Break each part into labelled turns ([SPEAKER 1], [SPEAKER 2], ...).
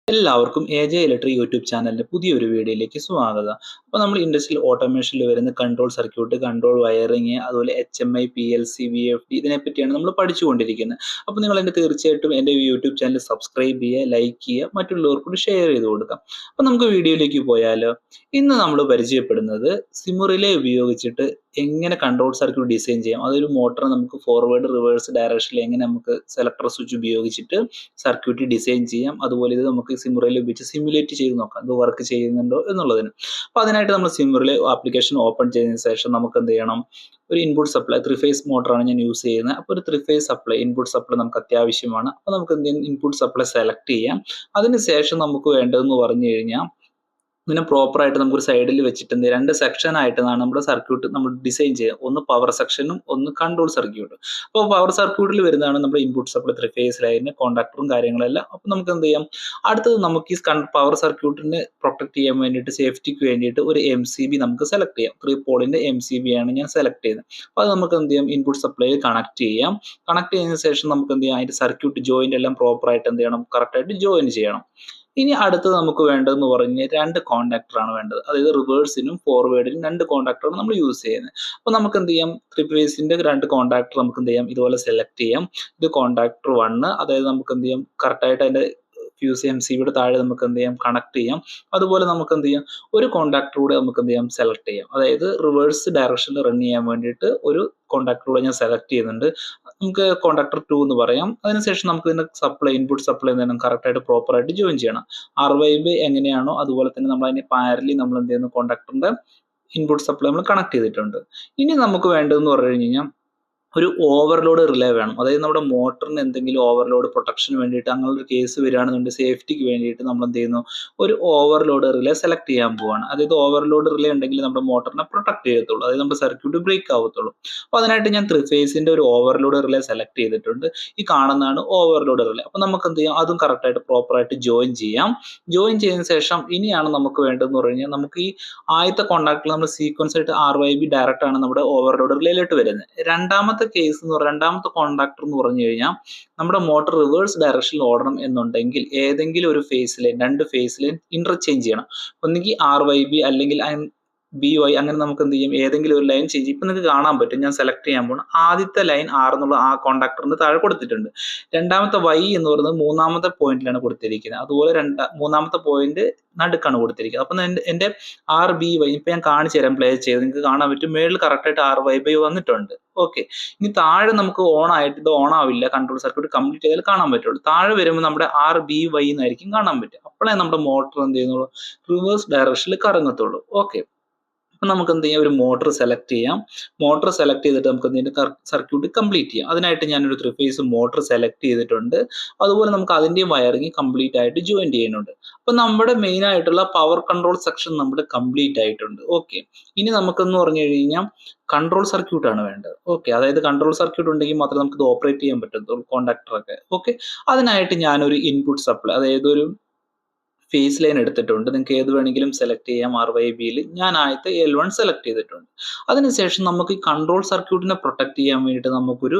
[SPEAKER 1] എല്ലാവർക്കും AJ electric YouTube ചാനലിന്റെ പുതിയൊരു വീഡിയോയിലേക്ക് സ്വാഗതം. അപ്പോൾ നമ്മൾ ഇൻഡസ്ട്രിയൽ ഓട്ടോമേഷനിൽ വരുന്ന കൺട്രോൾ സർക്യൂട്ട്, കൺട്രോൾ വയറിങ്, അതുപോലെ HMI, PLC, VFD ഇതിനെപ്പറ്റിയാണ് നമ്മൾ പഠിച്ചുകൊണ്ടിരിക്കുന്നത്. അപ്പോൾ നിങ്ങൾ തീർച്ചയായിട്ടും എൻ്റെ യൂട്യൂബ് ചാനൽ സബ്സ്ക്രൈബ് ചെയ്യുക, ലൈക്ക് ചെയ്യുക, മറ്റുള്ളവർക്കൂടി ഷെയർ ചെയ്ത് കൊടുക്കാം. അപ്പോൾ നമുക്ക് വീഡിയോയിലേക്ക് പോയാലോ. ഇന്ന് നമ്മൾ പരിചയപ്പെടുന്നത് സിമുറിലെ ഉപയോഗിച്ചിട്ട് എങ്ങനെ കൺട്രോൾ സർക്യൂട്ട് ഡിസൈൻ ചെയ്യാം. അതൊരു മോട്ടർ നമുക്ക് ഫോർവേഡ്, റിവേഴ്സ് ഡയറക്ഷനിൽ എങ്ങനെ നമുക്ക് സെലക്ടർ സ്വിച്ച് ഉപയോഗിച്ചിട്ട് സർക്യൂട്ട് ഡിസൈൻ ചെയ്യാം. അതുപോലെ ഇത് നമുക്ക് സിമുറയിൽ ഉപയോഗിച്ച് സിമുലേറ്റ് ചെയ്ത് നോക്കാം ഇത് വർക്ക് ചെയ്യുന്നുണ്ടോ എന്നുള്ളതിന്. അപ്പോൾ അതിനായിട്ട് നമ്മൾ സിമുറയിലെ ആപ്ലിക്കേഷൻ ഓപ്പൺ ചെയ്തതിന് ശേഷം നമുക്ക് എന്ത് ചെയ്യണം, ഒരു ഇൻപുട്ട് സപ്ലൈ 3 ഫേസ് മോട്ടറാണ് ഞാൻ യൂസ് ചെയ്യുന്നത്. അപ്പോൾ ഒരു 3 ഫേസ് സപ്ലൈ ഇൻപുട്ട് സപ്ലൈ നമുക്ക് അത്യാവശ്യമാണ്. അപ്പോൾ നമുക്ക് എന്ത് ചെയ്യാം, ഇൻപുട്ട് സപ്ലൈ സെലക്ട് ചെയ്യാം. അതിനുശേഷം നമുക്ക് വേണ്ടതെന്ന് പറഞ്ഞു കഴിഞ്ഞാൽ ഇതിനെ പ്രോപ്പറായിട്ട് നമുക്കൊരു സൈഡിൽ വെച്ചിട്ട് രണ്ട് സെക്ഷൻ ആയിട്ടാണ് നമ്മുടെ സർക്യൂട്ട് നമ്മൾ ഡിസൈൻ ചെയ്യുക. ഒന്ന് പവർ സെക്ഷനും ഒന്ന് കൺട്രോൾ സർക്യൂട്ടും. അപ്പോൾ പവർ സർക്യൂട്ടിൽ വരുന്നതാണ് നമ്മുടെ ഇൻപുട്ട് സപ്ലൈ 3 ഫേസ് ലൈന്, കോണ്ടാക്ടറും കാര്യങ്ങളെല്ലാം. അപ്പോൾ നമുക്ക് എന്ത് ചെയ്യാം, അടുത്തത് നമുക്ക് ഈ പവർ സർക്യൂട്ടിനെ പ്രൊട്ടക്ട് ചെയ്യാൻ വേണ്ടിയിട്ട്, സേഫ്റ്റിക്ക് വേണ്ടിയിട്ട് ഒരു MCB നമുക്ക് സെലക്ട് ചെയ്യാം. 3 പോളിന്റെ MCB ആണ് ഞാൻ സെലക്ട് ചെയ്യുന്നത്. അപ്പോൾ അത് നമുക്ക് എന്ത് ചെയ്യാം, ഇൻപുട്ട് സപ്ലൈയിൽ കണക്ട് ചെയ്യാം. കണക്ട് ചെയ്തതിനു ശേഷം നമുക്ക് എന്ത് ചെയ്യാം, അതിന്റെ സർക്യൂട്ട് ജോയിന്റ് എല്ലാം പ്രോപ്പറായിട്ട് എന്ത് ചെയ്യണം, കറക്റ്റായിട്ട് ജോയിൻ ചെയ്യണം. ഇനി അടുത്തത് നമുക്ക് വേണ്ടതെന്ന് പറഞ്ഞാൽ 2 കോണ്ടാക്ടറാണ് വേണ്ടത്. അതായത് റിവേഴ്സിനും ഫോർവേഡിനും 2 കോണ്ടാക്ടറാണ് നമ്മൾ യൂസ് ചെയ്യുന്നത്. അപ്പോൾ നമുക്ക് എന്ത് ചെയ്യാം, 3 ഫേസിന്റെ 2 കോണ്ടാക്ടർ നമുക്ക് എന്ത് ചെയ്യാം, ഇതുപോലെ സെലക്ട് ചെയ്യാം. ഇത് കോണ്ടാക്ടർ 1, അതായത് നമുക്ക് എന്ത് ചെയ്യാം, കറക്റ്റായിട്ട് അതിന്റെ ഫ്യൂസ് MCBയുടെ താഴെ നമുക്ക് എന്ത് ചെയ്യാം, കണക്ട് ചെയ്യാം. അതുപോലെ നമുക്ക് എന്ത് ചെയ്യാം, ഒരു കോണ്ടാക്ടറൂടെ നമുക്ക് എന്ത് ചെയ്യാം, സെലക്ട് ചെയ്യാം. അതായത് റിവേഴ്സ് ഡയറക്ഷനിൽ റൺ ചെയ്യാൻ വേണ്ടിയിട്ട് ഒരു കോണ്ടാക്ടറൂടെ ഞാൻ സെലക്ട് ചെയ്യുന്നുണ്ട്. നമുക്ക് കോണ്ടാക്ടർ 2 എന്ന് പറയാം. അതിനുശേഷം നമുക്ക് ഇതിന്റെ സപ്ലൈ, ഇൻപുട്ട് സപ്ലൈ എന്തെങ്കിലും കറക്റ്റായിട്ട് പ്രോപ്പറായിട്ട് ജോയിൻ ചെയ്യണം. RYB എങ്ങനെയാണോ അതുപോലെ തന്നെ നമ്മൾ അതിന് പാരലി നമ്മൾ എന്ത് ചെയ്യുന്നു, കോണ്ടാക്ടറിന്റെ ഇൻപുട്ട് സപ്ലൈ നമ്മൾ കണക്ട് ചെയ്തിട്ടുണ്ട്. ഇനി നമുക്ക് വേണ്ടതെന്ന് പറഞ്ഞു കഴിഞ്ഞാൽ ഒരു ഓവർലോഡ് റിലേ വേണം. അതായത് നമ്മുടെ മോട്ടറിന് എന്തെങ്കിലും ഓവർലോഡ് പ്രൊട്ടക്ഷന് വേണ്ടിയിട്ട് അങ്ങനെ ഒരു കേസ് വരികയാണെന്നുണ്ടെങ്കിൽ സേഫ്റ്റിക്ക് വേണ്ടിയിട്ട് നമ്മൾ എന്ത് ചെയ്യുന്നു, ഒരു ഓവർലോഡ് റിലേ സെലക്ട് ചെയ്യാൻ പോവാണ്. അതായത് ഓവർലോഡ് റിലേ ഉണ്ടെങ്കിൽ നമ്മുടെ മോട്ടറിനെ പ്രൊട്ടക്ട് ചെയ്യത്തുള്ളൂ, അതായത് നമ്മുടെ സർക്യൂട്ട് ബ്രേക്ക് ആവത്തുള്ളൂ. അപ്പോൾ അതിനായിട്ട് ഞാൻ 3 ഫേസിന്റെ ഒരു ഓവർലോഡ് റിലേ സെലക്ട് ചെയ്തിട്ടുണ്ട്. ഈ കാണുന്നതാണ് ഓവർലോഡ് റിലേ. അപ്പോൾ നമുക്ക് എന്ത് ചെയ്യാം, അതും കറക്റ്റായിട്ട് പ്രോപ്പറായിട്ട് ജോയിൻ ചെയ്യാം. ജോയിൻ ചെയ്തതിനു ശേഷം ഇനിയാണ് നമുക്ക് വേണ്ടതെന്ന് പറഞ്ഞു കഴിഞ്ഞാൽ, നമുക്ക് ഈ ആദ്യത്തെ കോണ്ടാക്റ്റിൽ നമ്മൾ സീക്വൻസ് ആയിട്ട് RYB ഡയറക്റ്റ് ആണ് നമ്മുടെ ഓവർലോഡ് റിലേയിലോട്ട് വരുന്നത്. രണ്ടാമത്തെ കേസ് എന്ന് പറഞ്ഞാൽ, രണ്ടാമത്തെ കോണ്ടാക്ടർ എന്ന് പറഞ്ഞു കഴിഞ്ഞാൽ, നമ്മുടെ മോട്ടർ റിവേഴ്സ് ഡയറക്ഷനിൽ ഓടണം എന്നുണ്ടെങ്കിൽ ഏതെങ്കിലും ഒരു phase line, 2 phase line interchange ചെയ്യണം. ഒന്നുകിൽ RYB അല്ലെങ്കിൽ BY, അങ്ങനെ നമുക്ക് എന്ത് ചെയ്യും, ഏതെങ്കിലും ഒരു ലൈൻ ചേഞ്ച്. ഇപ്പൊ നിങ്ങൾക്ക് കാണാൻ പറ്റും, ഞാൻ സെലക്ട് ചെയ്യാൻ പോകുന്നത് ആദ്യത്തെ ലൈൻ R എന്നുള്ള ആ കോണ്ടാക്ടറിന് താഴെ കൊടുത്തിട്ടുണ്ട്. രണ്ടാമത്തെ Y എന്ന് പറയുന്നത് 3ാമത്തെ പോയിന്റിലാണ് കൊടുത്തിരിക്കുന്നത്. അതുപോലെ മൂന്നാമത്തെ പോയിന്റ് നടുക്കാണ് കൊടുത്തിരിക്കുന്നത്. അപ്പൊ എന്റെ RBY ഇപ്പൊ ഞാൻ കാണിച്ചു തരാം, പ്ലേ ചെയ്ത് നിങ്ങൾക്ക് കാണാൻ പറ്റും. മേളിൽ കറക്റ്റായിട്ട് RYB വന്നിട്ടുണ്ട്. ഓക്കെ, ഇനി താഴെ നമുക്ക് ഓൺ ആയിട്ട് ഇത് ഓൺ ആവില്ല, കൺട്രോൾ സർക്യൂട്ട് കംപ്ലീറ്റ് ചെയ്താൽ കാണാൻ പറ്റുള്ളൂ. താഴെ വരുമ്പോൾ നമ്മുടെ RBY എന്നായിരിക്കും കാണാൻ പറ്റും. അപ്പോഴേ നമ്മുടെ മോട്ടർ എന്ത് ചെയ്യുന്നുള്ളൂ, റിവേഴ്സ് ഡയറക്ഷനിൽ കറങ്ങത്തുള്ളൂ. ഓക്കെ, അപ്പൊ നമുക്ക് എന്ത് ചെയ്യാം, ഒരു മോട്ടർ സെലക്ട് ചെയ്യാം. മോട്ടർ സെലക്ട് ചെയ്തിട്ട് നമുക്ക് എന്തിന്റെ സർക്യൂട്ട് കംപ്ലീറ്റ് ചെയ്യാം. അതിനായിട്ട് ഞാനൊരു 3 ഫേസ് മോട്ടർ സെലക്ട് ചെയ്തിട്ടുണ്ട്. അതുപോലെ നമുക്ക് അതിന്റെയും വയറിങ് കംപ്ലീറ്റ് ആയിട്ട് ജോയിൻ ചെയ്യുന്നുണ്ട്. അപ്പൊ നമ്മുടെ മെയിൻ ആയിട്ടുള്ള പവർ കൺട്രോൾ സെക്ഷൻ നമ്മുടെ കംപ്ലീറ്റ് ആയിട്ടുണ്ട്. ഓക്കെ, ഇനി നമുക്കെന്ന് പറഞ്ഞു കഴിഞ്ഞാൽ കൺട്രോൾ സർക്യൂട്ട് ആണ് വേണ്ടത്. ഓക്കെ, അതായത് കൺട്രോൾ സർക്യൂട്ട് ഉണ്ടെങ്കിൽ മാത്രമേ നമുക്ക് ഇത് ഓപ്പറേറ്റ് ചെയ്യാൻ പറ്റത്തുള്ളൂ, കോണ്ടാക്ടറൊക്കെ. ഓക്കെ, അതിനായിട്ട് ഞാനൊരു ഇൻപുട്ട് സപ്ലൈ, അതായത് ഒരു ഫേസ് ലൈൻ എടുത്തിട്ടുണ്ട്. നിങ്ങൾക്ക് ഏത് വേണമെങ്കിലും സെലക്ട് ചെയ്യാം. RYBയിൽ ഞാൻ ആദ്യത്തെ L1 സെലക്ട് ചെയ്തിട്ടുണ്ട്. അതിനുശേഷം നമുക്ക് ഈ കൺട്രോൾ സർക്യൂട്ടിനെ പ്രൊട്ടക്ട് ചെയ്യാൻ വേണ്ടിയിട്ട് നമുക്കൊരു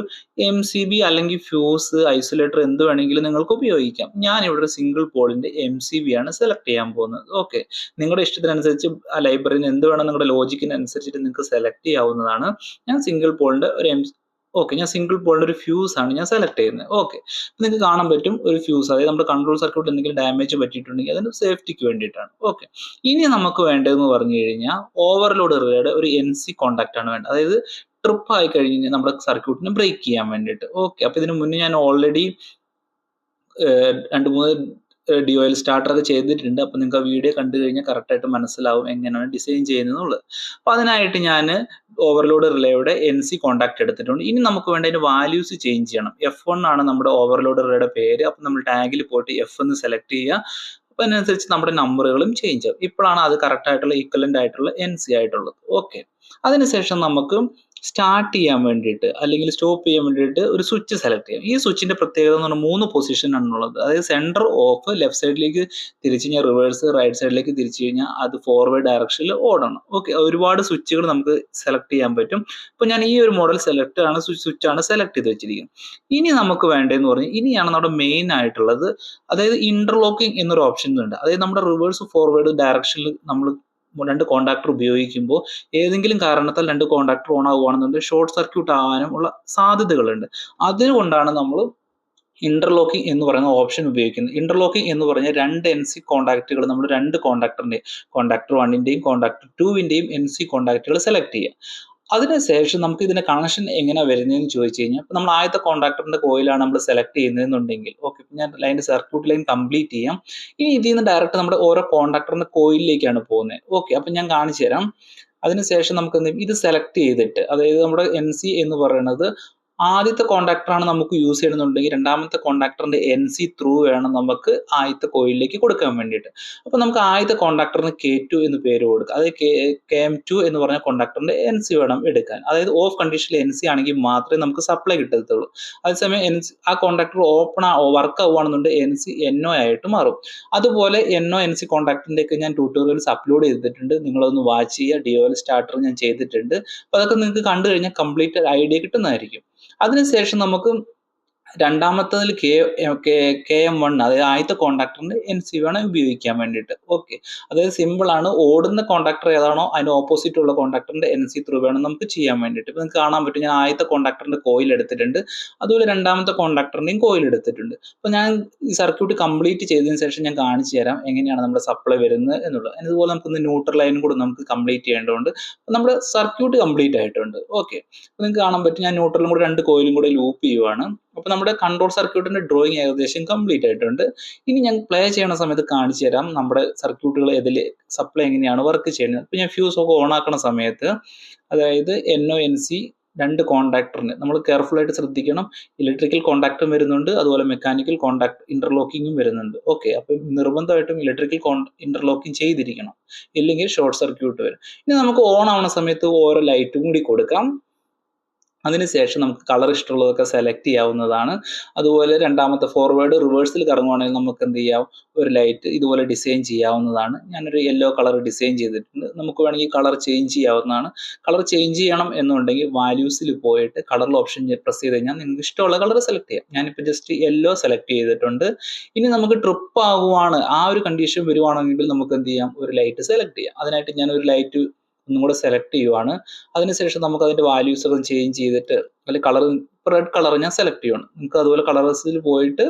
[SPEAKER 1] MCB അല്ലെങ്കിൽ ഫ്യൂസ്, ഐസൊലേറ്റർ എന്ത് വേണമെങ്കിലും നിങ്ങൾക്ക് ഉപയോഗിക്കാം. ഞാൻ ഇവിടെ ഒരു സിംഗിൾ പോളിന്റെ MCB ആണ് സെലക്ട് ചെയ്യാൻ പോകുന്നത്. ഓക്കെ, നിങ്ങളുടെ ഇഷ്ടത്തിനനുസരിച്ച് ആ ലൈബ്രറിന് എന്ത് വേണം, നിങ്ങളുടെ ലോജിക്കിനനുസരിച്ചിട്ട് നിങ്ങൾക്ക് സെലക്ട് ചെയ്യാവുന്നതാണ്. ഞാൻ സിംഗിൾ പോളിന്റെ ഒരു ഞാൻ സിംഗിൾ പോളിന്റെ ഒരു ഫ്യൂസ് ആണ് ഞാൻ സെലക്ട് ചെയ്യുന്നത്. ഓക്കെ, നിങ്ങൾക്ക് കാണാൻ പറ്റും ഒരു ഫ്യൂസ്, അതായത് നമ്മുടെ കൺട്രോൾ സർക്യൂട്ട് എന്തെങ്കിലും ഡാമേജ് പറ്റിയിട്ടുണ്ടെങ്കിൽ അതിന് സേഫ്റ്റിക്ക് വേണ്ടിയിട്ടാണ്. ഓക്കെ, ഇനി നമുക്ക് വേണ്ടതെന്ന് പറഞ്ഞു കഴിഞ്ഞാൽ ഓവർലോഡ് റിലേയുടെ ഒരു NC കോണ്ടാക്ട് ആണ് വേണ്ടത്. അതായത് ട്രിപ്പ് ആയി കഴിഞ്ഞ് കഴിഞ്ഞാൽ നമ്മുടെ സർക്യൂട്ടിനെ ബ്രേക്ക് ചെയ്യാൻ വേണ്ടിയിട്ട്. ഓക്കെ, അപ്പൊ ഇതിന് മുന്നേ ഞാൻ ഓൾറെഡി 2-3 DOL സ്റ്റാർട്ടർ ഒക്കെ ചെയ്തിട്ടുണ്ട്. അപ്പൊ നിങ്ങൾക്ക് ആ വീഡിയോ കണ്ടു കഴിഞ്ഞാൽ കറക്റ്റായിട്ട് മനസ്സിലാവും എങ്ങനെയാണ് ഡിസൈൻ ചെയ്യുന്നത്. അപ്പൊ അതിനായിട്ട് ഞാൻ ഓവർലോഡ് റിലേയുടെ NC കോണ്ടാക്ട് എടുത്തിട്ടുണ്ട്. ഇനി നമുക്ക് വേണ്ട അതിന്റെ വാല്യൂസ് ചേഞ്ച് ചെയ്യണം. F1 ആണ് നമ്മുടെ ഓവർലോഡ് റിലേയുടെ പേര്. അപ്പൊ നമ്മൾ ടാഗിൽ പോയിട്ട് F എന്ന് സെലക്ട് ചെയ്യുക. അപ്പൊ അതിനനുസരിച്ച് നമ്മുടെ നമ്പറുകളും ചേഞ്ച് ആവും. ഇപ്പോഴാണ് അത് കറക്റ്റ് ആയിട്ടുള്ള ഈക്വലന്റ് ആയിട്ടുള്ള NC ആയിട്ടുള്ളത്. ഓക്കെ, അതിനുശേഷം നമുക്ക് സ്റ്റാർട്ട് ചെയ്യാൻ വേണ്ടിയിട്ട് അല്ലെങ്കിൽ സ്റ്റോപ്പ് ചെയ്യാൻ വേണ്ടിയിട്ട് ഒരു സ്വിച്ച് സെലക്ട് ചെയ്യാം. ഈ സ്വിച്ചിന്റെ പ്രത്യേകത എന്ന് പറഞ്ഞാൽ 3 പൊസിഷൻ ആണുള്ളത്. അതായത് സെന്റർ, ഓഫ്, ലെഫ്റ്റ് സൈഡിലേക്ക് തിരിച്ചു കഴിഞ്ഞാൽ റിവേഴ്സ്, റൈറ്റ് സൈഡിലേക്ക് തിരിച്ചു കഴിഞ്ഞാൽ അത് ഫോർവേഡ് ഡയറക്ഷനിൽ ഓടണം. ഓക്കെ, ഒരുപാട് സ്വിച്ചുകൾ നമുക്ക് സെലക്ട് ചെയ്യാൻ പറ്റും. ഇപ്പൊ ഞാൻ ഈ ഒരു മോഡൽ സ്വിച്ച് ആണ് സെലക്ട് ചെയ്ത് വെച്ചിരിക്കുന്നത്. ഇനി നമുക്ക് വേണ്ടതെന്ന് പറഞ്ഞാൽ ഇനിയാണ് നമ്മുടെ മെയിൻ ആയിട്ടുള്ളത്. അതായത് ഇന്റർലോക്കിംഗ് എന്നൊരു ഓപ്ഷൻ ഉണ്ട്. അതായത് നമ്മുടെ റിവേഴ്സ് ഫോർവേഡ് ഡയറക്ഷനിൽ നമ്മൾ 2 കോണ്ടാക്ടർ ഉപയോഗിക്കുമ്പോൾ ഏതെങ്കിലും കാരണത്താൽ 2 കോണ്ടാക്ടർ ഓൺ ആവുകയാണെന്നുണ്ടെങ്കിൽ ഷോർട്ട് സർക്യൂട്ട് ആവാനും ഉള്ള സാധ്യതകളുണ്ട്. അതുകൊണ്ടാണ് നമ്മൾ ഇന്റർലോക്കിംഗ് എന്ന് പറയുന്ന ഓപ്ഷൻ ഉപയോഗിക്കുന്നത്. ഇന്റർലോക്കിംഗ് എന്ന് പറഞ്ഞാൽ 2 NC കോണ്ടാക്റ്റുകൾ നമ്മൾ 2 കോണ്ടാക്ടർ 1ന്റെയും കോണ്ടാക്ടർ 2വിന്റെയും NC കോണ്ടാക്റ്റുകൾ സെലക്ട് ചെയ്യുക. അതിനുശേഷം നമുക്ക് ഇതിന്റെ കണക്ഷൻ എങ്ങനെ വരുന്നതെന്ന് ചോദിച്ചു കഴിഞ്ഞാൽ, ഇപ്പൊ നമ്മൾ ആദ്യത്തെ കോണ്ടാക്ടറിന്റെ കോയിലാണ് നമ്മൾ സെലക്ട് ചെയ്യുന്നതെന്നുണ്ടെങ്കിൽ, ഓക്കെ, ഞാൻ അതിന്റെ സർക്യൂട്ട് ലൈൻ കംപ്ലീറ്റ് ചെയ്യാം. ഇനി ഇതിൽ നിന്ന് ഡയറക്റ്റ് നമ്മുടെ ഓരോ കോണ്ടാക്ടറിന്റെ കോയിലിലേക്കാണ് പോകുന്നത്. ഓക്കെ, അപ്പൊ ഞാൻ കാണിച്ചു തരാം. അതിനുശേഷം നമുക്ക് ഇത് സെലക്ട് ചെയ്തിട്ട്, അതായത് നമ്മുടെ NC എന്ന് പറയുന്നത് ആദ്യത്തെ കോണ്ടാക്ടറാണ് നമുക്ക് യൂസ് ചെയ്യണമെന്നുണ്ടെങ്കിൽ രണ്ടാമത്തെ കോണ്ടാക്ടറിന്റെ NC ത്രൂ വേണം നമുക്ക് ആദ്യത്തെ കോയിലിലേക്ക് കൊടുക്കാൻ വേണ്ടിയിട്ട്. അപ്പൊ നമുക്ക് ആദ്യത്തെ കോണ്ടാക്ടറിന് K2 എന്ന് പേര് കൊടുക്കുക. അതായത് KM2 എന്ന് പറഞ്ഞ കോണ്ടാക്ടറിന്റെ NC വേണം എടുക്കാൻ. അതായത് ഓഫ് കണ്ടീഷനിൽ NC ആണെങ്കിൽ മാത്രമേ നമുക്ക് സപ്ലൈ കിട്ടത്തുള്ളൂ. അതേസമയം ആ കോണ്ടാക്ടർ വർക്ക് ആവുകയാണെന്നുണ്ടെങ്കിൽ NC NO ആയിട്ട് മാറും. അതുപോലെ NO NC കോണ്ടാക്ടറിന്റെ ഒക്കെ ഞാൻ ട്യൂട്ടോറിയൽസ് അപ്ലോഡ് ചെയ്തിട്ടുണ്ട്. നിങ്ങളൊന്ന് വാച്ച് ചെയ്യുക. DOL സ്റ്റാർട്ടർ ഞാൻ ചെയ്തിട്ടുണ്ട്. അപ്പൊ അതൊക്കെ നിങ്ങൾക്ക് കണ്ടു കഴിഞ്ഞാൽ കംപ്ലീറ്റ് ഐഡിയ കിട്ടുന്നതായിരിക്കും. അതിനുശേഷം നമുക്ക് രണ്ടാമത്തതിൽ KM1, അതായത് ആദ്യത്തെ കോണ്ടാക്ടറിന്റെ NC വേണം ഉപയോഗിക്കാൻ വേണ്ടിയിട്ട്. ഓക്കെ, അതായത് സിമ്പിൾ ആണ്. ഓടുന്ന കോണ്ടാക്ടർ ഏതാണോ അതിന് ഓപ്പോസിറ്റ് ഉള്ള കോണ്ടാക്ടറിന്റെ NC ത്രൂ വേണം നമുക്ക് ചെയ്യാൻ വേണ്ടിയിട്ട്. ഇപ്പൊ നിങ്ങൾക്ക് കാണാൻ പറ്റും, ഞാൻ ആദ്യത്തെ കോണ്ടാക്ടറിന്റെ കോയിൽ എടുത്തിട്ടുണ്ട്, അതുപോലെ രണ്ടാമത്തെ കോണ്ടാക്ടറിന്റെയും കോയിൽ എടുത്തിട്ടുണ്ട്. അപ്പൊ ഞാൻ ഈ സർക്യൂട്ട് കംപ്ലീറ്റ് ചെയ്തതിനു ശേഷം ഞാൻ കാണിച്ചു തരാം എങ്ങനെയാണ് നമ്മുടെ സപ്ലൈ വരുന്നത് എന്നുള്ളത്. അതുപോലെ നമുക്ക് ന്യൂട്രൽ ലൈനും കൂടെ നമുക്ക് കംപ്ലീറ്റ് ചെയ്യേണ്ടതുണ്ട്. നമ്മുടെ സർക്യൂട്ട് കംപ്ലീറ്റ് ആയിട്ടുണ്ട്. ഓക്കെ, അപ്പൊ നിങ്ങൾക്ക് കാണാൻ പറ്റും, ഞാൻ ന്യൂട്രലും കൂടെ 2 കോയിലും കൂടെ ലൂപ്പ് ചെയ്യുവാണ്. അപ്പൊ നമ്മുടെ കൺട്രോൾ സർക്യൂട്ടിന്റെ ഡ്രോയിങ് ഏകദേശം കംപ്ലീറ്റ് ആയിട്ടുണ്ട്. ഇനി ഞാൻ പ്ലേ ചെയ്യുന്ന സമയത്ത് കാണിച്ചു തരാം നമ്മുടെ സർക്യൂട്ടുകൾ ഇതിൽ സപ്ലൈ എങ്ങനെയാണ് വർക്ക് ചെയ്യുന്നത്. ഇപ്പൊ ഞാൻ ഫ്യൂസ് ഒക്കെ ഓൺ ആക്കുന്ന സമയത്ത്, അതായത് NO NC 2 കോണ്ടാക്ടറിന് നമ്മൾ കെയർഫുൾ ആയിട്ട് ശ്രദ്ധിക്കണം. ഇലക്ട്രിക്കൽ കോണ്ടാക്ടും വരുന്നുണ്ട്, അതുപോലെ മെക്കാനിക്കൽ കോണ്ടാക്ട് ഇന്റർലോക്കിങ്ങും വരുന്നുണ്ട്. ഓക്കെ, അപ്പൊ നിർബന്ധമായിട്ടും ഇലക്ട്രിക്കൽ ഇന്റർലോക്കിംഗ് ചെയ്തിരിക്കണം, ഇല്ലെങ്കിൽ ഷോർട്ട് സർക്യൂട്ട് വരും. ഇനി നമുക്ക് ഓൺ ആവുന്ന സമയത്ത് ഓരോ ലൈറ്റും കൂടി കൊടുക്കാം. അതിനുശേഷം നമുക്ക് കളർ ഇഷ്ടമുള്ളതൊക്കെ സെലക്ട് ചെയ്യാവുന്നതാണ്. അതുപോലെ രണ്ടാമത്തെ ഫോർവേഡ് റിവേഴ്സിൽ കറങ്ങുവാണെങ്കിൽ നമുക്ക് എന്ത് ചെയ്യാം, ഒരു ലൈറ്റ് ഇതുപോലെ ഡിസൈൻ ചെയ്യാവുന്നതാണ്. ഞാനൊരു യെല്ലോ കളർ ഡിസൈൻ ചെയ്തിട്ടുണ്ട്. നമുക്ക് വേണമെങ്കിൽ കളർ ചേഞ്ച് ചെയ്യാവുന്നതാണ്. കളർ ചേഞ്ച് ചെയ്യണം എന്നുണ്ടെങ്കിൽ വാല്യൂസിൽ പോയിട്ട് കളറിൽ ഓപ്ഷൻ പ്രസ് ചെയ്ത് കഴിഞ്ഞാൽ നിങ്ങൾക്ക് ഇഷ്ടമുള്ള കളർ സെലക്ട് ചെയ്യാം. ഞാനിപ്പോൾ ജസ്റ്റ് യെല്ലോ സെലക്ട് ചെയ്തിട്ടുണ്ട്. ഇനി നമുക്ക് ട്രിപ്പ് ആകുവാണ്, ആ ഒരു കണ്ടീഷൻ വരുവാണെങ്കിൽ നമുക്ക് എന്ത് ചെയ്യാം, ഒരു ലൈറ്റ് സെലക്ട് ചെയ്യാം. അതിനായിട്ട് ഞാൻ ഒരു ലൈറ്റ് ഒന്നും കൂടെ സെലക്ട് ചെയ്യുവാണ്. അതിനുശേഷം നമുക്ക് അതിന്റെ വാല്യൂസ് ഒക്കെ ചേഞ്ച് ചെയ്തിട്ട്, അല്ലെങ്കിൽ കളർ, റെഡ് കളർ ഞാൻ സെലക്ട് ചെയ്യുവാണ്. നിങ്ങൾക്ക് അതുപോലെ കളേഴ്സിൽ പോയിട്ട്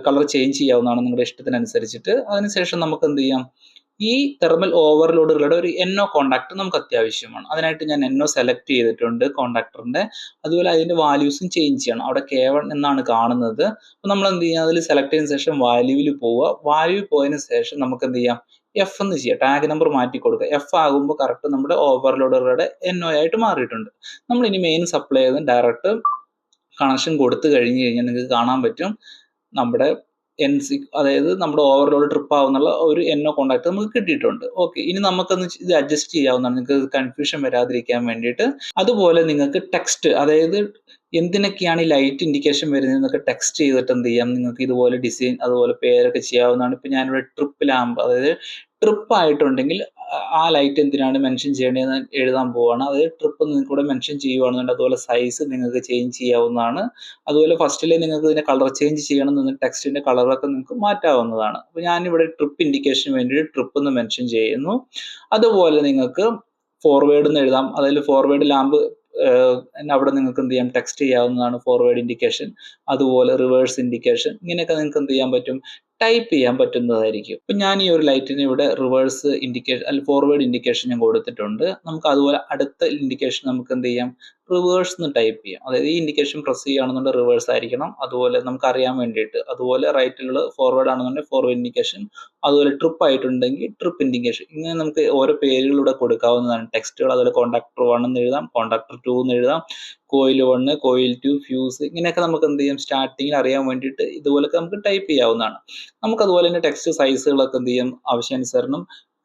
[SPEAKER 1] കളർ ചേഞ്ച് ചെയ്യാവുന്നതാണ് നിങ്ങളുടെ ഇഷ്ടത്തിനനുസരിച്ചിട്ട്. അതിനുശേഷം നമുക്ക് എന്ത് ചെയ്യാം, ഈ തെർമൽ ഓവർലോഡുകളുടെ ഒരു NO കോണ്ടാക്ട് നമുക്ക് അത്യാവശ്യമാണ്. അതിനായിട്ട് ഞാൻ NO സെലക്ട് ചെയ്തിട്ടുണ്ട് കോണ്ടാക്ടറിന്റെ. അതുപോലെ അതിന്റെ വാല്യൂസും ചേഞ്ച് ചെയ്യണം. അവിടെ K1 എന്നാണ് കാണുന്നത്. അപ്പൊ നമ്മൾ എന്ത് ചെയ്യാം, അതിൽ സെലക്ട് ചെയ്തതിനു ശേഷം വാല്യൂവിൽ പോവുക. വാല്യൂ പോയതിനു ശേഷം നമുക്ക് എന്ത് ചെയ്യാം, F എന്ന് ചെയ്യുക. ടാഗ് നമ്പർ മാറ്റി കൊടുക്കുക. F ആകുമ്പോൾ കറക്റ്റ് നമ്മുടെ ഓവർലോഡറുടെ NO ആയിട്ട് മാറിയിട്ടുണ്ട്. നമ്മൾ ഇനി മെയിൻ സപ്ലൈ ചെയ്ത് ഡയറക്റ്റ് കണക്ഷൻ കൊടുത്തു കഴിഞ്ഞ് കഴിഞ്ഞാൽ നിങ്ങൾക്ക് കാണാൻ പറ്റും നമ്മുടെ NC, അതായത് നമ്മുടെ ഓവർലോഡ് ട്രിപ്പ് ആവുന്നുള്ള ഒരു NO കോണ്ടാക്ട് നമുക്ക് കിട്ടിയിട്ടുണ്ട്. ഓക്കെ, ഇനി നമുക്കൊന്ന് ഇത് അഡ്ജസ്റ്റ് ചെയ്യാവുന്നതാണ്, നിങ്ങൾക്ക് കൺഫ്യൂഷൻ വരാതിരിക്കാൻ വേണ്ടിയിട്ട്. അതുപോലെ നിങ്ങൾക്ക് ടെക്സ്റ്റ്, അതായത് എന്തിനൊക്കെയാണ് ഈ ലൈറ്റ് ഇൻഡിക്കേഷൻ വരുന്നത് എന്നൊക്കെ ടെക്സ്റ്റ് ചെയ്തിട്ട് എന്ത് ചെയ്യാം, നിങ്ങൾക്ക് ഇതുപോലെ ഡിസൈൻ അതുപോലെ പേരൊക്കെ ചെയ്യാവുന്നതാണ്. ഇപ്പൊ ഞാനിവിടെ ട്രിപ്പ് ലാമ്പ്, അതായത് ട്രിപ്പ് ആയിട്ടുണ്ടെങ്കിൽ ആ ലൈറ്റ് എന്തിനാണ് മെൻഷൻ ചെയ്യേണ്ടതെന്ന് എഴുതാൻ പോവുകയാണ്. അതായത് ട്രിപ്പ് നിങ്ങൾക്ക് കൂടെ മെൻഷൻ ചെയ്യുകയാണെന്നുണ്ട്. അതുപോലെ സൈസ് നിങ്ങൾക്ക് ചേഞ്ച് ചെയ്യാവുന്നതാണ്. അതുപോലെ ഫസ്റ്റിലെ നിങ്ങൾക്ക് ഇതിന്റെ കളർ ചേഞ്ച് ചെയ്യണമെന്നുണ്ടെങ്കിൽ ടെക്സ്റ്റിന്റെ കളറൊക്കെ നിങ്ങൾക്ക് മാറ്റാവുന്നതാണ്. അപ്പൊ ഞാനിവിടെ ട്രിപ്പ് ഇൻഡിക്കേഷന് വേണ്ടിയിട്ട് ട്രിപ്പ് എന്ന് മെൻഷൻ ചെയ്യുന്നു. അതുപോലെ നിങ്ങൾക്ക് ഫോർവേഡ് എന്ന് എഴുതാം. അതിൽ ഫോർവേഡ് ലാമ്പ് അവിടെ നിങ്ങൾക്ക് എന്ത് ചെയ്യാം, ടെക്സ്റ്റ് ചെയ്യാവുന്നതാണ് ഫോർവേഡ് ഇൻഡിക്കേഷൻ. അതുപോലെ റിവേഴ്സ് ഇൻഡിക്കേഷൻ, ഇങ്ങനെയൊക്കെ നിങ്ങൾക്ക് എന്ത് ചെയ്യാൻ പറ്റും, ടൈപ്പ് ചെയ്യാൻ പറ്റുന്നതായിരിക്കും. ഇപ്പൊ ഞാൻ ഈ ഒരു ലൈറ്റിന് ഇവിടെ റിവേഴ്സ് ഇൻഡിക്കേഷൻ അല്ലെങ്കിൽ ഫോർവേഡ് ഇൻഡിക്കേഷൻ ഞാൻ കൊടുത്തിട്ടുണ്ട്. നമുക്ക് അതുപോലെ അടുത്ത ഇൻഡിക്കേഷൻ നമുക്ക് എന്ത് ചെയ്യാം, റിവേഴ്സ് എന്ന് ടൈപ്പ് ചെയ്യാം. അതായത് ഈ ഇൻഡിക്കേഷൻ പ്രസ് ചെയ്യുകയാണെന്നുണ്ടെങ്കിൽ റിവേഴ്സ് ആയിരിക്കണം. അതുപോലെ നമുക്ക് അറിയാൻ വേണ്ടിയിട്ട്. അതുപോലെ റൈറ്റിലുള്ള ഫോർവേഡ് ആണെന്നുണ്ടെങ്കിൽ ഫോർവേഡ് ഇൻഡിക്കേഷൻ. അതുപോലെ ട്രിപ്പ് ആയിട്ടുണ്ടെങ്കിൽ ട്രിപ്പ് ഇൻഡിക്കേഷൻ. ഇങ്ങനെ നമുക്ക് ഓരോ പേരുകളിലൂടെ കൊടുക്കാവുന്നതാണ് ടെക്സ്റ്റുകൾ. അതുപോലെ കോണ്ടാക്ടർ 1 എന്ന് എഴുതാം, കോണ്ടാക്ടർ 2 എന്ന് എഴുതാം, കോയിൽ 1, കോയിൽ 2, ഫ്യൂസ്, ഇങ്ങനെയൊക്കെ നമുക്ക് എന്ത് ചെയ്യാം, സ്റ്റാർട്ടിങ്ങിൽ അറിയാൻ വേണ്ടിയിട്ട് ഇതുപോലൊക്കെ നമുക്ക് ടൈപ്പ് ചെയ്യാവുന്നതാണ്. നമുക്ക് അതുപോലെ തന്നെ ടെക്സ്റ്റ് സൈസുകളൊക്കെ എന്ത് ചെയ്യാം, ആവശ്യാനുസരണം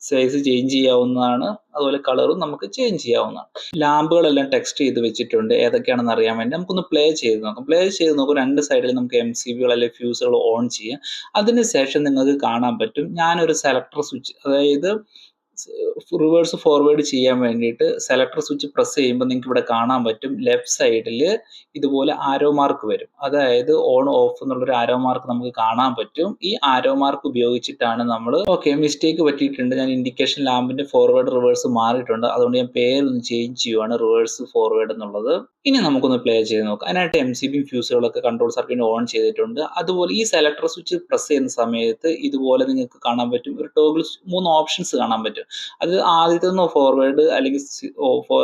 [SPEAKER 1] സൈസ് ചേഞ്ച് ചെയ്യാവുന്നതാണ്, അതുപോലെ കളറും നമുക്ക് ചേഞ്ച് ചെയ്യാവുന്നതാണ്. ലാമ്പുകളെല്ലാം ടെക്സ്റ്റ് ചെയ്ത് വെച്ചിട്ടുണ്ട്, ഏതൊക്കെയാണെന്ന് അറിയാൻ വേണ്ടി നമുക്കൊന്ന് പ്ലേ ചെയ്ത് നോക്കാം. പ്ലേ ചെയ്ത് നോക്കും, രണ്ട് സൈഡിൽ നമുക്ക് MCBകൾ അല്ലെങ്കിൽ ഫ്യൂസുകൾ ഓൺ ചെയ്യാം. അതിനുശേഷം നിങ്ങൾക്ക് കാണാൻ പറ്റും ഞാനൊരു സെലക്ടർ സ്വിച്ച്, അതായത് റിവേഴ്സ് ഫോർവേഡ് ചെയ്യാൻ വേണ്ടിയിട്ട് സെലക്ടർ സ്വിച്ച് പ്രസ് ചെയ്യുമ്പോൾ നിങ്ങൾക്ക് ഇവിടെ കാണാൻ പറ്റും ലെഫ്റ്റ് സൈഡിൽ ഇതുപോലെ ആരോ മാർക്ക് വരും. അതായത് ഓൺ ഓഫ് എന്നുള്ളൊരു ആരോ മാർക്ക് നമുക്ക് കാണാൻ പറ്റും. ഈ ആരോ മാർക്ക് ഉപയോഗിച്ചിട്ടാണ് നമ്മൾ മിസ്റ്റേക്ക് പറ്റിയിട്ടുണ്ട്, ഞാൻ ഇൻഡിക്കേഷൻ ലാമ്പിന്റെ ഫോർവേഡ് റിവേഴ്സ് മാറിയിട്ടുണ്ട്, അതുകൊണ്ട് ഞാൻ പേരൊന്ന് ചേഞ്ച് ചെയ്യുവാണ്, റിവേഴ്സ് ഫോർവേഡ് എന്നുള്ളത്. ഇനി നമുക്കൊന്ന് പ്ലേ ചെയ്ത് നോക്കാം. അതിനായിട്ട് MCBയും ഫ്യൂസുകളൊക്കെ കൺട്രോൾ സർക്യൂട്ട് ഓൺ ചെയ്തിട്ടുണ്ട്. അതുപോലെ ഈ സെലക്ടർ സ്വിച്ച് പ്രസ് ചെയ്യുന്ന സമയത്ത് ഇതുപോലെ നിങ്ങൾക്ക് കാണാൻ പറ്റും ഒരു ടോഗിൾ 3 ഓപ്ഷൻസ് കാണാൻ പറ്റും. അത് ആദ്യത്തെ ഫോർവേഡ് അല്ലെങ്കിൽ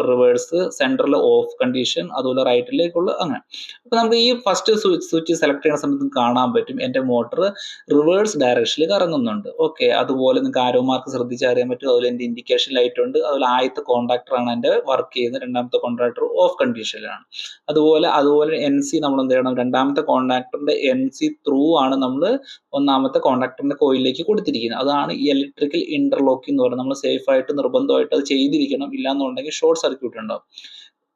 [SPEAKER 1] റിവേഴ്സ്, സെൻട്രൽ ഓഫ് കണ്ടീഷൻ, അതുപോലെ റൈറ്റിലേക്കുള്ള അങ്ങനെ. അപ്പൊ നമുക്ക് ഈ ഫസ്റ്റ് സ്വിച്ച് സെലക്ട് ചെയ്യുന്ന സമയത്ത് കാണാൻ പറ്റും എൻ്റെ മോട്ടർ റിവേഴ്സ് ഡയറക്ഷനിൽ കറങ്ങുന്നുണ്ട്. ഓക്കെ, അതുപോലെ നിങ്ങൾക്ക് ആരോ മാർക്ക് ശ്രദ്ധിച്ചാൽ അറിയാൻ പറ്റും. അതുപോലെ എൻ്റെ ഇൻഡിക്കേഷൻ ലൈറ്റ് ഉണ്ട്. അതുപോലെ ആദ്യത്തെ കോൺടാക്ടർ ആണ് എൻ്റെ വർക്ക് ചെയ്യുന്നത്, രണ്ടാമത്തെ കോൺടാക്ടർ ഓഫ് കണ്ടീഷനിലാണ്. അതുപോലെ NC നമ്മൾ എന്ത് ചെയ്യണം, രണ്ടാമത്തെ കോൺടാക്ടറിന്റെ NC ത്രൂ ആണ് നമ്മൾ ഒന്നാമത്തെ കോൺടാക്ടറിന്റെ കോയിലേക്ക് കൊടുത്തിരിക്കുന്നത്. അതാണ് ഈ ഇലക്ട്രിക്കൽ ഇന്റർലോക്കിംഗ് എന്ന് പറയുന്നത്. നമ്മൾ സേഫ് ആയിട്ട് നിർബന്ധമായിട്ട് അത് ചെയ്തിരിക്കണം, ഇല്ലാന്നുണ്ടെങ്കിൽ ഷോർട്ട് സർക്യൂട്ട് ഉണ്ടാവും.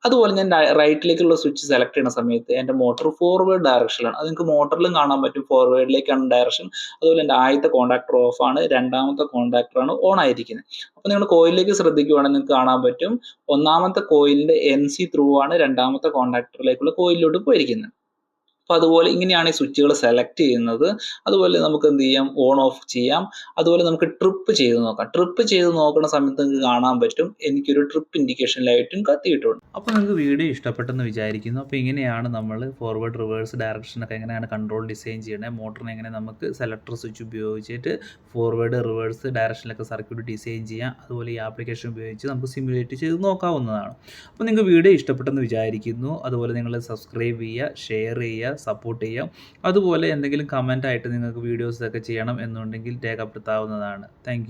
[SPEAKER 1] അതുപോലെ ഞാൻ റൈറ്റിലേക്കുള്ള സ്വിച്ച് സെലക്ട് ചെയ്യുന്ന സമയത്ത് എൻ്റെ മോട്ടർ ഫോർവേഡ് ഡയറക്ഷനിലാണ്. അത് നിങ്ങൾക്ക് മോട്ടറിലും കാണാൻ പറ്റും, ഫോർവേഡിലേക്കാണ് ഡയറക്ഷൻ. അതുപോലെ എൻ്റെ ആദ്യത്തെ കോൺടാക്ടർ ഓഫ് ആണ്, രണ്ടാമത്തെ കോൺടാക്ടറാണ് ഓൺ ആയിരിക്കുന്നത്. അപ്പോൾ നിങ്ങൾ കോയിലിലേക്ക് ശ്രദ്ധിക്കുകയാണെങ്കിൽ നിങ്ങൾക്ക് കാണാൻ പറ്റും ഒന്നാമത്തെ കോയിലിന്റെ NC ത്രൂ ആണ് രണ്ടാമത്തെ കോൺടാക്ടറിലേക്കുള്ള കോയിലിലോട്ട് പോയിരിക്കുന്നത്. അപ്പോൾ അതുപോലെ ഇങ്ങനെയാണ് ഈ സ്വിച്ചുകൾ സെലക്ട് ചെയ്യുന്നത്. അതുപോലെ നമുക്ക് എന്ത് ചെയ്യാം, ഓൺ ഓഫ് ചെയ്യാം. അതുപോലെ നമുക്ക് ട്രിപ്പ് ചെയ്ത് നോക്കാം. ട്രിപ്പ് ചെയ്ത് നോക്കുന്ന സമയത്ത് നിങ്ങൾക്ക് കാണാൻ പറ്റും എനിക്കൊരു ട്രിപ്പ് ഇൻഡിക്കേഷൻ ലൈറ്റും കത്തിയിട്ടുണ്ട്. അപ്പോൾ നിങ്ങൾക്ക് വീഡിയോ ഇഷ്ടപ്പെട്ടെന്ന് വിചാരിക്കുന്നു. അപ്പോൾ ഇങ്ങനെയാണ് നമ്മൾ ഫോർവേഡ് റിവേഴ്സ് ഡയറക്ഷനൊക്കെ എങ്ങനെയാണ് കൺട്രോൾ ഡിസൈൻ ചെയ്യണത്, മോട്ടറിനെ എങ്ങനെ നമുക്ക് സെലക്ടർ സ്വിച്ച് ഉപയോഗിച്ചിട്ട് ഫോർവേഡ് റിവേഴ്സ് ഡയറക്ഷനിലൊക്കെ സർക്യൂട്ട് ഡിസൈൻ ചെയ്യാം. അതുപോലെ ഈ ആപ്ലിക്കേഷൻ ഉപയോഗിച്ച് നമുക്ക് സിമുലേറ്റ് ചെയ്ത് നോക്കാവുന്നതാണ്. അപ്പോൾ നിങ്ങൾക്ക് വീഡിയോ ഇഷ്ടപ്പെട്ടെന്ന് വിചാരിക്കുന്നു. അതുപോലെ നിങ്ങൾ സബ്സ്ക്രൈബ് ചെയ്യുക, ഷെയർ ചെയ്യുക, സപ്പോർട്ട് ചെയ്യാം. അതുപോലെ എന്തെങ്കിലും കമൻ്റ് ആയിട്ട് നിങ്ങൾക്ക് വീഡിയോസൊക്കെ ചെയ്യണം എന്നുണ്ടെങ്കിൽ രേഖപ്പെടുത്താവുന്നതാണ്. താങ്ക്